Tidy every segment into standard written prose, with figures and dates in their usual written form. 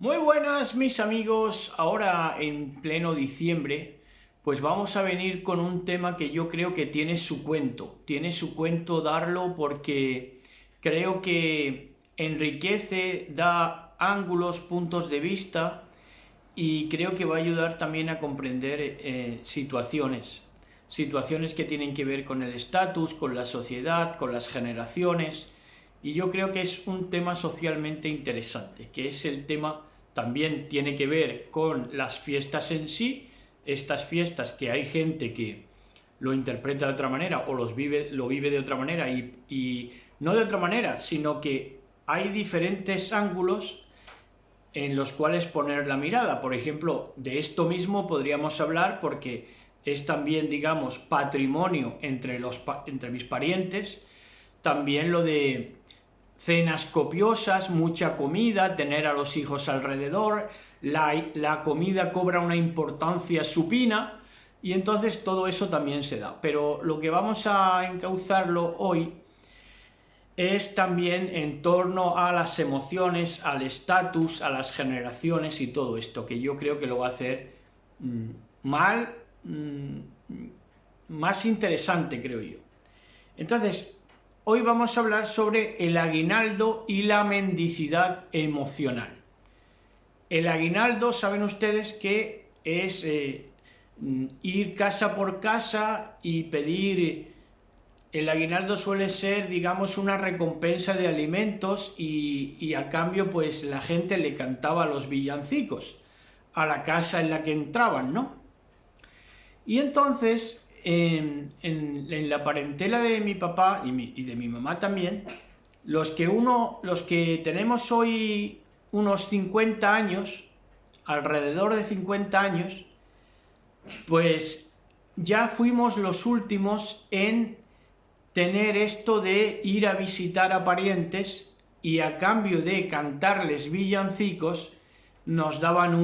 Muy buenas mis amigos, ahora en pleno diciembre pues vamos a venir con un tema que yo creo que tiene su cuento darlo porque creo que enriquece, da ángulos, puntos de vista y creo que va a ayudar también a comprender situaciones que tienen que ver con el estatus, con la sociedad, con las generaciones, y yo creo que es un tema socialmente interesante, que es el tema, también tiene que ver con las fiestas en sí, estas fiestas que hay gente que lo interpreta de otra manera o lo vive de otra manera y no de otra manera, sino que hay diferentes ángulos en los cuales poner la mirada. Por ejemplo, de esto mismo podríamos hablar porque es también, digamos, patrimonio entre mis parientes, también lo de cenas copiosas, mucha comida, tener a los hijos alrededor, la comida cobra una importancia supina y entonces todo eso también se da. Pero lo que vamos a encauzarlo hoy es también en torno a las emociones, al estatus, a las generaciones y todo esto, que yo creo que lo va a hacer mmm, mal, más interesante, creo yo. Entonces, hoy vamos a hablar sobre el aguinaldo y la mendicidad emocional. El aguinaldo, saben ustedes que es ir casa por casa y pedir. El aguinaldo suele ser, digamos, una recompensa de alimentos y a cambio pues la gente le cantaba los villancicos a la casa en la que entraban, ¿no? Y entonces, en la parentela de mi papá y de mi mamá también, los que tenemos hoy unos 50 años, alrededor de 50 años, pues ya fuimos los últimos en tener esto de ir a visitar a parientes y a cambio de cantarles villancicos nos daban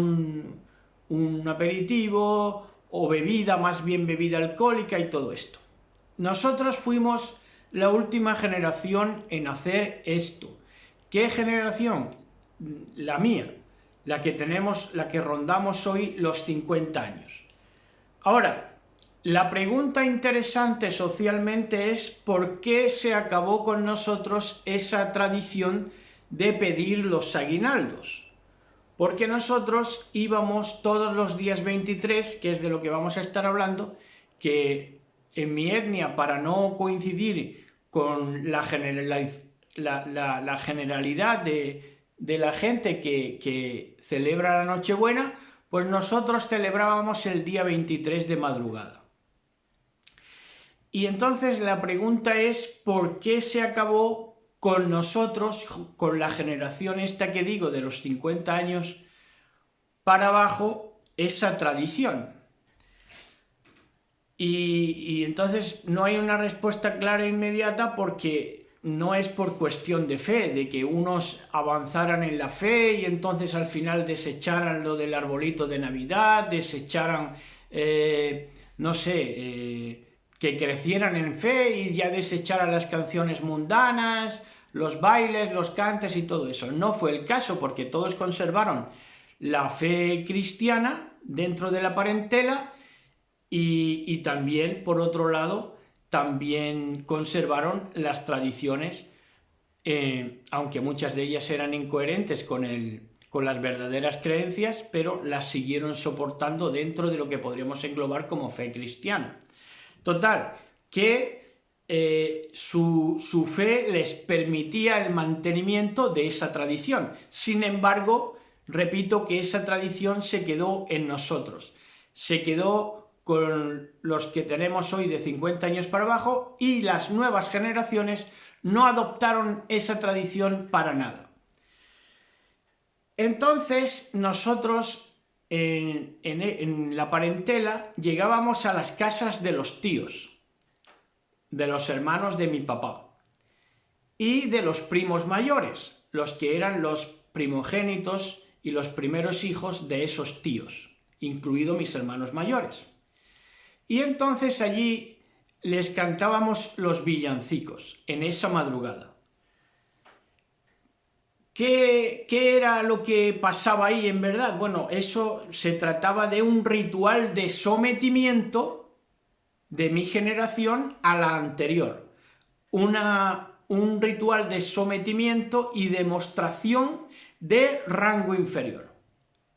un aperitivo o bebida, más bien bebida alcohólica y todo esto. Nosotros fuimos la última generación en hacer esto. ¿Qué generación? La mía, la que rondamos hoy los 50 años. Ahora, la pregunta interesante socialmente es ¿por qué se acabó con nosotros esa tradición de pedir los aguinaldos? Porque nosotros íbamos todos los días 23, que es de lo que vamos a estar hablando, que en mi etnia, para no coincidir con la generalidad de la gente que celebra la Nochebuena, pues nosotros celebrábamos el día 23 de madrugada. Y entonces la pregunta es ¿por qué se acabó con nosotros, con la generación esta que digo de los 50 años para abajo, esa tradición? Y entonces no hay una respuesta clara e inmediata porque no es por cuestión de fe, de que unos avanzaran en la fe y entonces al final desecharan lo del arbolito de Navidad, desecharan, no sé, que crecieran en fe y ya desecharan las canciones mundanas, los bailes, los cantes y todo eso. No fue el caso porque todos conservaron la fe cristiana dentro de la parentela y también, por otro lado, también conservaron las tradiciones, aunque muchas de ellas eran incoherentes con las verdaderas creencias, pero las siguieron soportando dentro de lo que podríamos englobar como fe cristiana. Total, que su fe les permitía el mantenimiento de esa tradición. Sin embargo, repito que esa tradición se quedó en nosotros, se quedó con los que tenemos hoy de 50 años para abajo y las nuevas generaciones no adoptaron esa tradición para nada. Entonces nosotros en la parentela llegábamos a las casas de los tíos, de los hermanos de mi papá y de los primos mayores, los que eran los primogénitos y los primeros hijos de esos tíos, incluidos mis hermanos mayores. Y entonces allí les cantábamos los villancicos en esa madrugada. ¿Qué era lo que pasaba ahí en verdad? Bueno, eso se trataba de un ritual de sometimiento de mi generación a la anterior. Un ritual de sometimiento y demostración de rango inferior.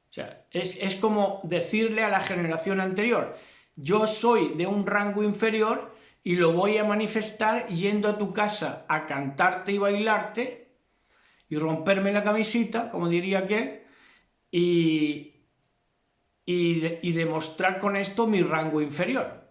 O sea, es como decirle a la generación anterior, yo soy de un rango inferior y lo voy a manifestar yendo a tu casa a cantarte y bailarte y romperme la camisita, como diría aquel, y demostrar con esto mi rango inferior.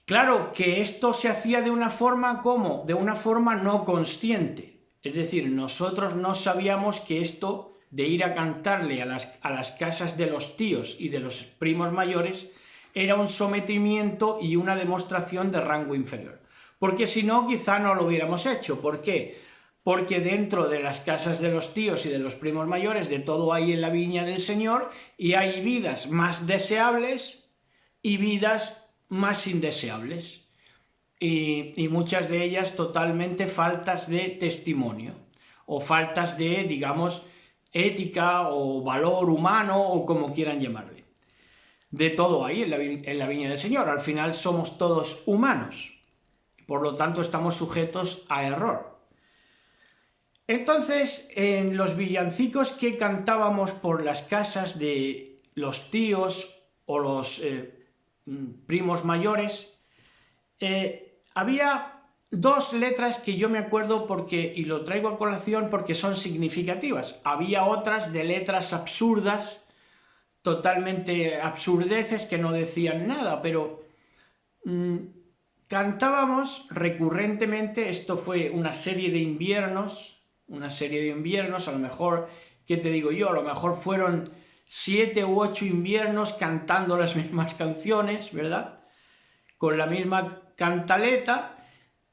Claro que esto se hacía de una forma, ¿cómo? De una forma no consciente. Es decir, nosotros no sabíamos que esto de ir a cantarle a las casas de los tíos y de los primos mayores era un sometimiento y una demostración de rango inferior. Porque si no, quizá no lo hubiéramos hecho. ¿Por qué? Porque dentro de las casas de los tíos y de los primos mayores de todo hay en la viña del Señor y hay vidas más deseables y vidas más indeseables y muchas de ellas totalmente faltas de testimonio o faltas de, digamos, ética o valor humano o como quieran llamarle. De todo hay en la viña del Señor. Al final somos todos humanos, por lo tanto estamos sujetos a error. Entonces, en los villancicos que cantábamos por las casas de los tíos o los primos mayores, había dos letras que yo me acuerdo y lo traigo a colación porque son significativas. Había otras de letras absurdas, totalmente absurdeces que no decían nada, pero cantábamos recurrentemente. Esto fue una serie de inviernos, a lo mejor, ¿qué te digo yo? A lo mejor fueron 7 u 8 inviernos cantando las mismas canciones, ¿verdad? Con la misma cantaleta,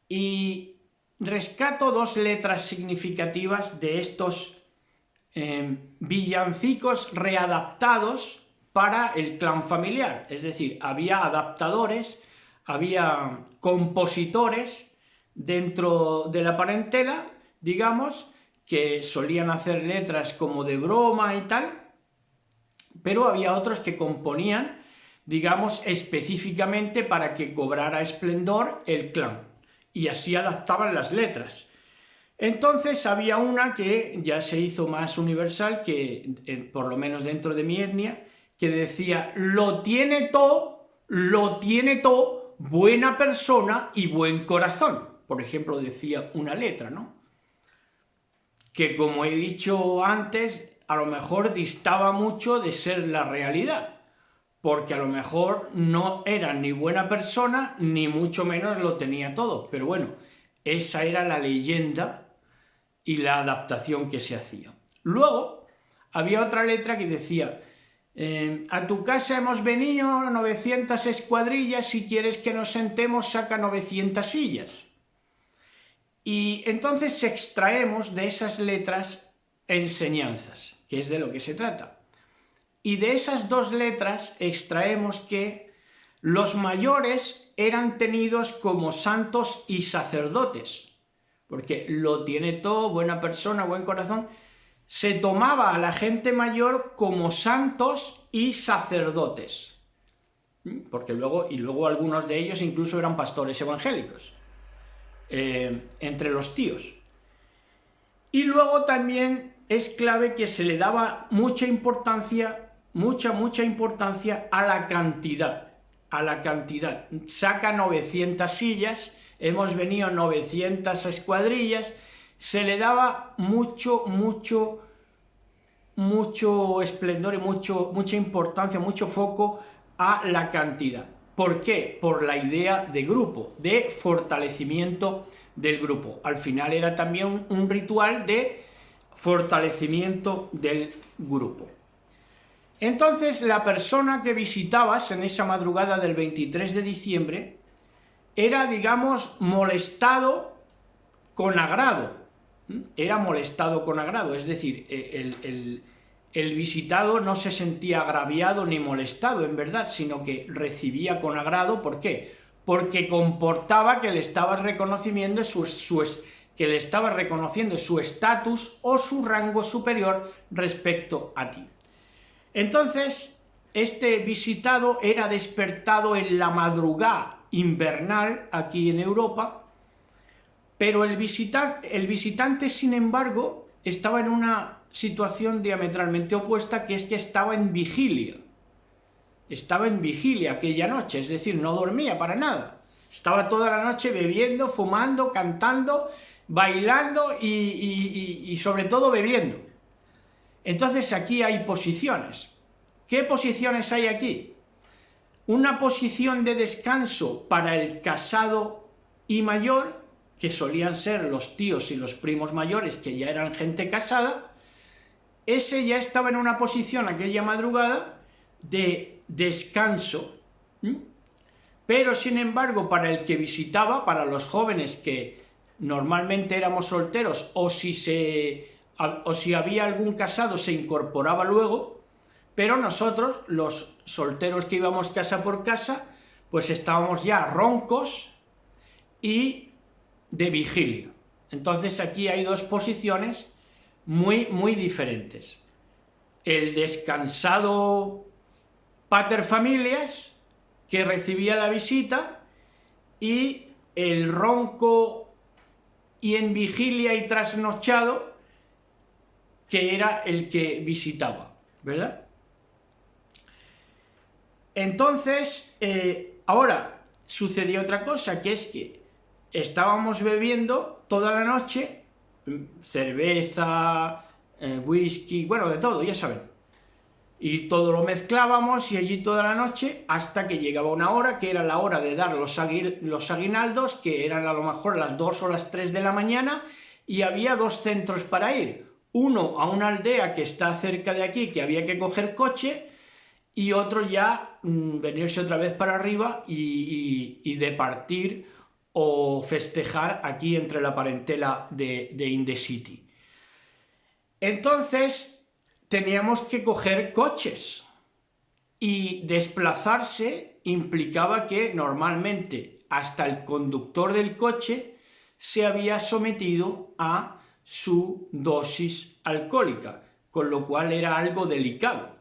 y rescato dos letras significativas de estos villancicos readaptados para el clan familiar. Es decir, había adaptadores, había compositores dentro de la parentela, digamos, que solían hacer letras como de broma y tal, pero había otros que componían, digamos, específicamente para que cobrara esplendor el clan, y así adaptaban las letras. Entonces había una que ya se hizo más universal, que por lo menos dentro de mi etnia, que decía: lo tiene todo, buena persona y buen corazón. Por ejemplo, decía una letra, ¿no? Que, como he dicho antes, a lo mejor distaba mucho de ser la realidad, porque a lo mejor no era ni buena persona, ni mucho menos lo tenía todo. Pero bueno, esa era la leyenda y la adaptación que se hacía. Luego, había otra letra que decía: a tu casa hemos venido 900 escuadrillas, si quieres que nos sentemos, saca 900 sillas. Y entonces extraemos de esas letras enseñanzas, que es de lo que se trata. Y de esas dos letras extraemos que los mayores eran tenidos como santos y sacerdotes, porque lo tiene todo, buena persona, buen corazón. Se tomaba a la gente mayor como santos y sacerdotes, porque luego algunos de ellos incluso eran pastores evangélicos, entre los tíos. Y luego también es clave que se le daba mucha importancia a la cantidad. Saca 900 sillas, hemos venido 900 escuadrillas. Se le daba mucho esplendor y mucha importancia, mucho foco a la cantidad. ¿Por qué? Por la idea de grupo, de fortalecimiento del grupo. Al final era también un ritual de fortalecimiento del grupo. Entonces, la persona que visitabas en esa madrugada del 23 de diciembre era, digamos, molestado con agrado. Es decir, el visitado no se sentía agraviado ni molestado, en verdad, sino que recibía con agrado. ¿Por qué? Porque comportaba que le estabas reconociendo su que le estaba reconociendo su estatus o su rango superior respecto a ti. Entonces, este visitado era despertado en la madrugada invernal aquí en Europa, pero el visitante, sin embargo, estaba en una situación diametralmente opuesta, que es que estaba en vigilia. Estaba en vigilia aquella noche, es decir, no dormía para nada. Estaba toda la noche bebiendo, fumando, cantando, bailando y sobre todo bebiendo. Entonces aquí hay posiciones. ¿Qué posiciones hay aquí? Una posición de descanso para el casado y mayor, que solían ser los tíos y los primos mayores, que ya eran gente casada. Ese ya estaba en una posición aquella madrugada de descanso. Pero sin embargo, para el que visitaba, para los jóvenes que normalmente éramos solteros, o si había algún casado se incorporaba luego, pero nosotros, los solteros que íbamos casa por casa, pues estábamos ya roncos y de vigilia. Entonces aquí hay dos posiciones muy diferentes. El descansado paterfamilias, que recibía la visita, y el ronco y en vigilia y trasnochado, que era el que visitaba, ¿verdad? Entonces, ahora sucedía otra cosa, que es que estábamos bebiendo toda la noche, cerveza, whisky, bueno, de todo, ya saben. Y todo lo mezclábamos y allí toda la noche hasta que llegaba una hora, que era la hora de dar los aguinaldos, que eran a lo mejor las 2 o las 3 de la mañana, y había dos centros para ir. Uno a una aldea que está cerca de aquí, que había que coger coche, y otro ya venirse otra vez para arriba y departir o festejar aquí entre la parentela de In the City. Entonces teníamos que coger coches y desplazarse implicaba que normalmente hasta el conductor del coche se había sometido a su dosis alcohólica, con lo cual era algo delicado,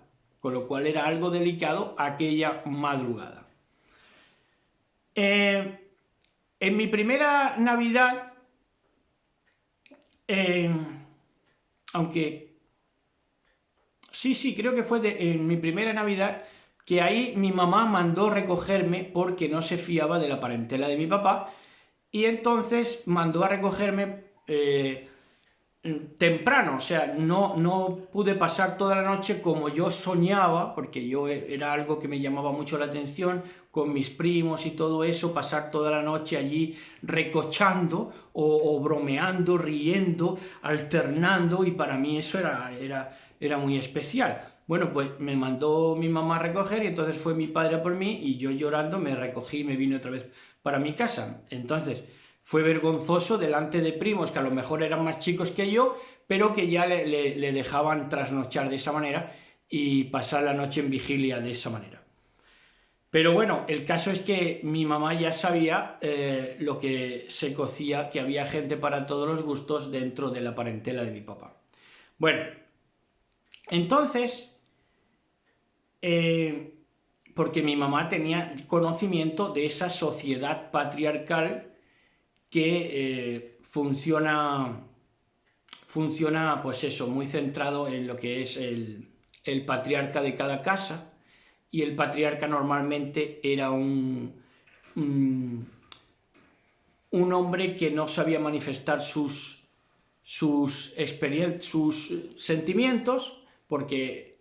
aquella madrugada. En mi primera Navidad, aunque sí, creo que fue en mi primera Navidad, que ahí mi mamá mandó recogerme porque no se fiaba de la parentela de mi papá, y entonces mandó a recogerme temprano, o sea, no pude pasar toda la noche como yo soñaba, porque yo era algo que me llamaba mucho la atención, con mis primos y todo eso, pasar toda la noche allí recochando o bromeando, riendo, alternando, y para mí eso era muy especial. Bueno, pues me mandó mi mamá a recoger y entonces fue mi padre a por mí y yo llorando me recogí y me vine otra vez para mi casa. Entonces fue vergonzoso delante de primos que a lo mejor eran más chicos que yo, pero que ya le dejaban trasnochar de esa manera y pasar la noche en vigilia de esa manera. Pero bueno, el caso es que mi mamá ya sabía lo que se cocía, que había gente para todos los gustos dentro de la parentela de mi papá. Bueno, entonces, porque mi mamá tenía conocimiento de esa sociedad patriarcal que funciona pues eso, muy centrado en lo que es el patriarca de cada casa, y el patriarca normalmente era un hombre que no sabía manifestar sus sentimientos, porque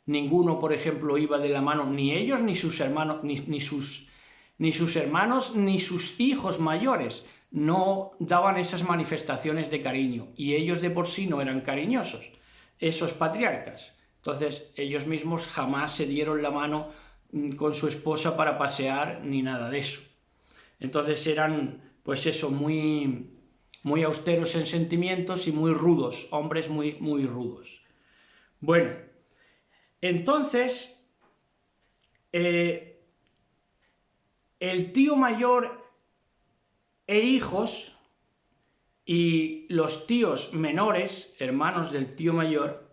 ninguno, por ejemplo, iba de la mano, ni ellos, ni sus hermanos, ni sus hermanos, ni sus hijos mayores, no daban esas manifestaciones de cariño, y ellos de por sí no eran cariñosos, esos patriarcas. Entonces ellos mismos jamás se dieron la mano con su esposa para pasear, ni nada de eso. Entonces eran, pues eso, muy austeros en sentimientos y muy rudos, hombres muy rudos. Bueno, entonces el tío mayor e hijos y los tíos menores, hermanos del tío mayor,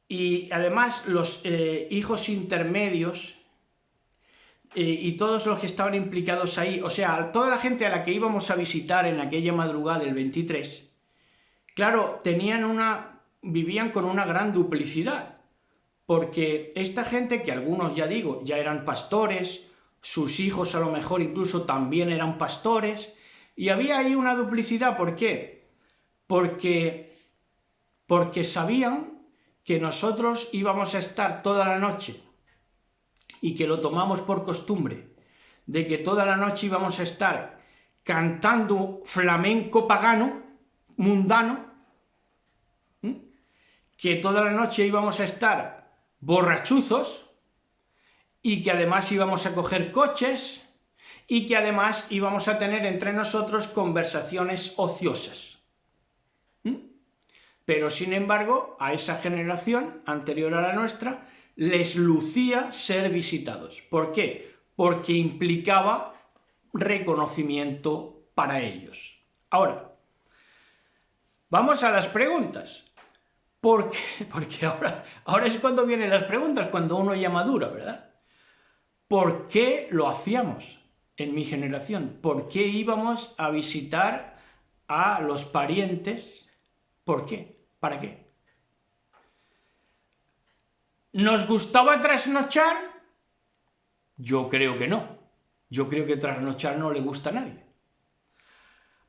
y además los hijos intermedios y todos los que estaban implicados ahí, o sea, toda la gente a la que íbamos a visitar en aquella madrugada del 23, claro, vivían con una gran duplicidad, porque esta gente, que algunos, ya digo, ya eran pastores, sus hijos a lo mejor incluso también eran pastores, y había ahí una duplicidad. ¿Por qué? Porque sabían que nosotros íbamos a estar toda la noche, y que lo tomamos por costumbre, de que toda la noche íbamos a estar cantando flamenco pagano, mundano, que toda la noche íbamos a estar borrachuzos, y que además íbamos a coger coches, y que además íbamos a tener entre nosotros conversaciones ociosas. Pero sin embargo, a esa generación anterior a la nuestra les lucía ser visitados. ¿Por qué? Porque implicaba reconocimiento para ellos. Ahora, vamos a las preguntas. ¿Por qué? Porque ahora es cuando vienen las preguntas, cuando uno ya madura, ¿verdad? ¿Por qué lo hacíamos en mi generación? ¿Por qué íbamos a visitar a los parientes? ¿Por qué? ¿Para qué? ¿Nos gustaba trasnochar? Yo creo que no. Yo creo que trasnochar no le gusta a nadie.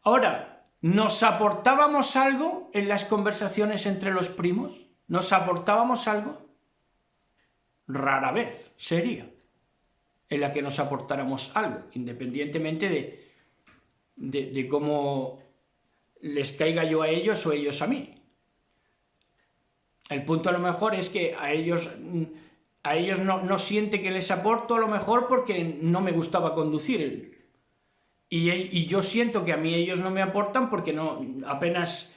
Ahora, ¿nos aportábamos algo en las conversaciones entre los primos? ¿Nos aportábamos algo? Rara vez sería en la que nos aportáramos algo, independientemente de cómo les caiga yo a ellos o ellos a mí. El punto a lo mejor es que a ellos no siente que les aporto, a lo mejor porque no me gustaba conducir. Y yo siento que a mí ellos no me aportan porque apenas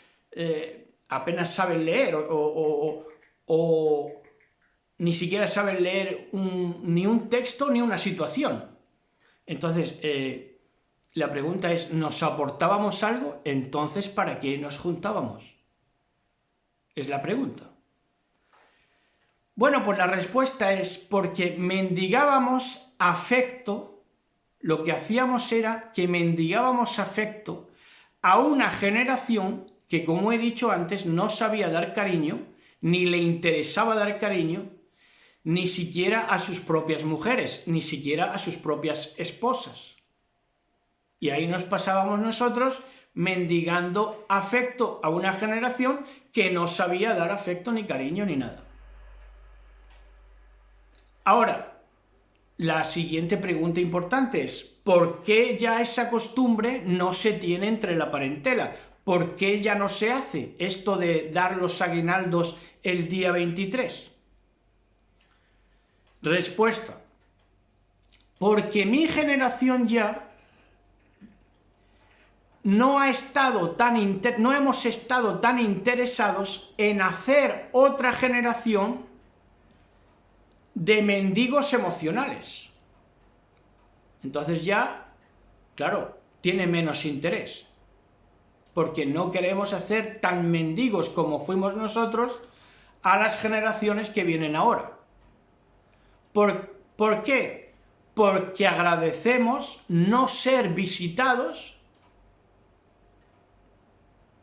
saben leer o ni siquiera saben leer ni un texto ni una situación. Entonces, la pregunta es, ¿nos aportábamos algo? Entonces, ¿para qué nos juntábamos? Es la pregunta. Bueno, pues la respuesta es porque mendigábamos afecto. Lo que hacíamos era que mendigábamos afecto a una generación que, como he dicho antes, no sabía dar cariño, ni le interesaba dar cariño, ni siquiera a sus propias mujeres, ni siquiera a sus propias esposas. Y ahí nos pasábamos nosotros mendigando afecto a una generación que no sabía dar afecto ni cariño ni nada. Ahora, la siguiente pregunta importante es, ¿por qué ya esa costumbre no se tiene entre la parentela? ¿Por qué ya no se hace esto de dar los aguinaldos el día 23? Respuesta: porque mi generación ya no hemos estado tan interesados en hacer otra generación de mendigos emocionales. Entonces ya, claro, tiene menos interés, porque no queremos hacer tan mendigos como fuimos nosotros a las generaciones que vienen ahora. ¿Por qué? Porque agradecemos no ser visitados.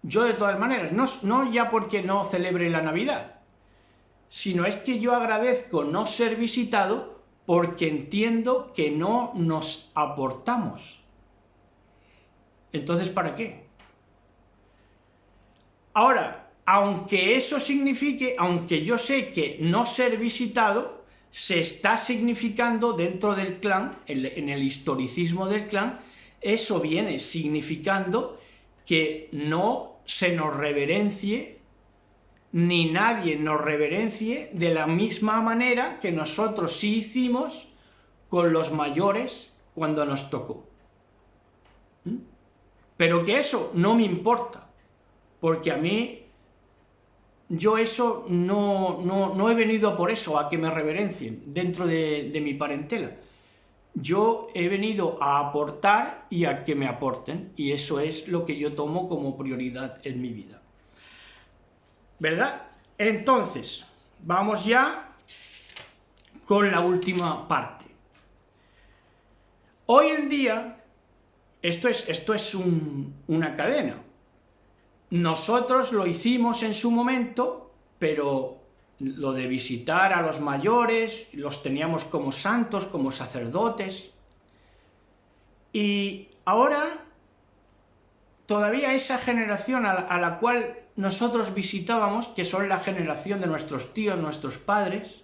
Yo, de todas maneras, no ya porque no celebre la Navidad, sino es que yo agradezco no ser visitado porque entiendo que no nos aportamos. Entonces, ¿para qué? Ahora, aunque eso signifique, aunque yo sé que no ser visitado se está significando dentro del clan, en el historicismo del clan, eso viene significando que no se nos reverencie, ni nadie nos reverencie de la misma manera que nosotros sí hicimos con los mayores cuando nos tocó. Pero que eso no me importa, porque a mí, yo eso no he venido por eso, a que me reverencien dentro de mi parentela. yo he venido a aportar y a que me aporten, y eso es lo que yo tomo como prioridad en mi vida. ¿Verdad? Entonces, vamos ya con la última parte. Hoy en día, esto es una cadena. Nosotros lo hicimos en su momento, pero lo de visitar a los mayores, los teníamos como santos, como sacerdotes, y ahora todavía esa generación a la cual nosotros visitábamos, que son la generación de nuestros tíos, nuestros padres,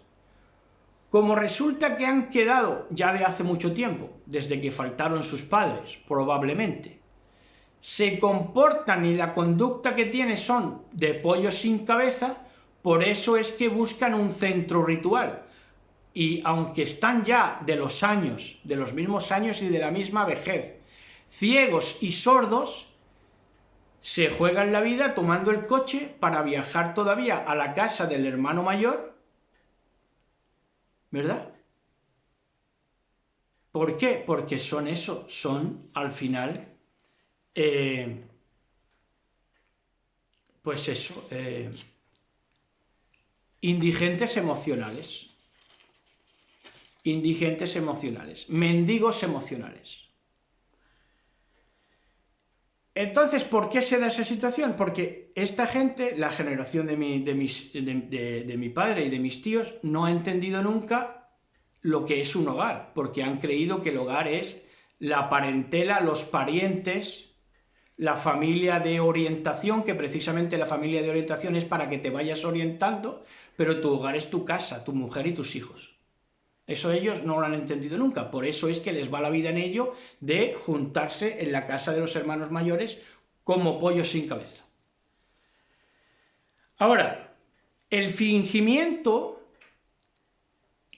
como resulta que han quedado ya de hace mucho tiempo, desde que faltaron sus padres, probablemente, se comportan y la conducta que tienen son de pollo sin cabeza, por eso es que buscan un centro ritual. Y aunque están ya de los mismos años y de la misma vejez, ciegos y sordos, se juegan la vida tomando el coche para viajar todavía a la casa del hermano mayor, ¿verdad? ¿Por qué? Porque son eso, son al final, pues eso, indigentes emocionales, mendigos emocionales. Entonces, ¿por qué se da esa situación? Porque esta gente, la generación de mi padre y de mis tíos, no ha entendido nunca lo que es un hogar, porque han creído que el hogar es la parentela, los parientes, la familia de orientación, que precisamente la familia de orientación es para que te vayas orientando, pero tu hogar es tu casa, tu mujer y tus hijos. Eso ellos no lo han entendido nunca, por eso es que les va la vida en ello de juntarse en la casa de los hermanos mayores como pollos sin cabeza. Ahora, el fingimiento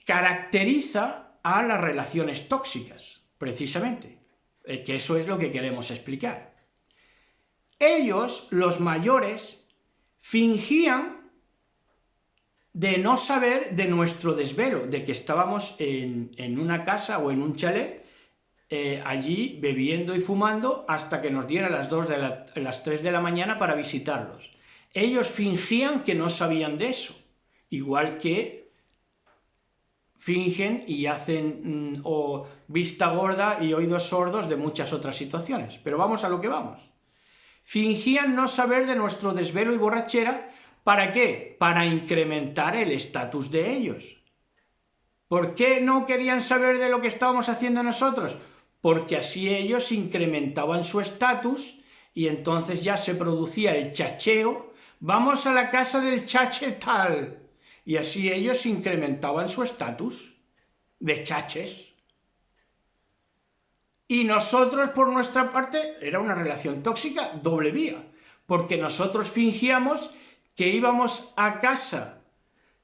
caracteriza a las relaciones tóxicas, precisamente, que eso es lo que queremos explicar. Ellos, los mayores, fingían de no saber de nuestro desvelo, de que estábamos en una casa o en un chalet, allí bebiendo y fumando hasta que nos dieran las 3 de la mañana para visitarlos. Ellos fingían que no sabían de eso, igual que fingen y hacen vista gorda y oídos sordos de muchas otras situaciones. Pero vamos a lo que vamos. Fingían no saber de nuestro desvelo y borrachera. ¿Para qué? Para incrementar el estatus de ellos. ¿Por qué no querían saber de lo que estábamos haciendo nosotros? Porque así ellos incrementaban su estatus y entonces ya se producía el chacheo. Vamos a la casa del chache tal. Y así ellos incrementaban su estatus de chaches. Y nosotros, por nuestra parte, era una relación tóxica doble vía, porque nosotros fingíamos que íbamos a casa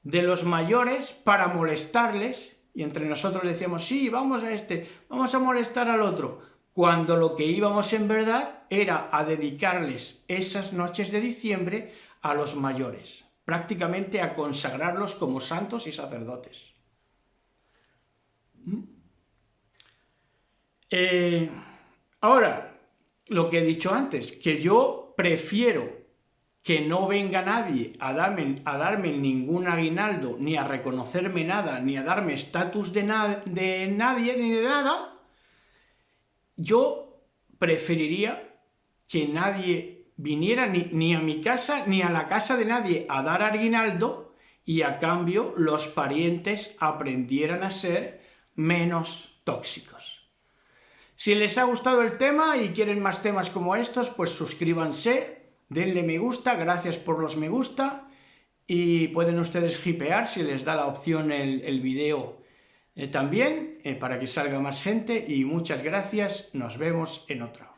de los mayores para molestarles, y entre nosotros decíamos, sí, vamos a molestar al otro, cuando lo que íbamos en verdad era a dedicarles esas noches de diciembre a los mayores, prácticamente a consagrarlos como santos y sacerdotes. Ahora, lo que he dicho antes, que yo prefiero que no venga nadie a darme ningún aguinaldo, ni a reconocerme nada, ni a darme estatus de nadie, ni de nada, yo preferiría que nadie viniera ni a mi casa, ni a la casa de nadie a dar aguinaldo, y a cambio los parientes aprendieran a ser menos tóxicos. Si les ha gustado el tema y quieren más temas como estos, pues suscríbanse, denle me gusta, gracias por los me gusta, y pueden ustedes hipear si les da la opción el video también, para que salga más gente, y muchas gracias, nos vemos en otro.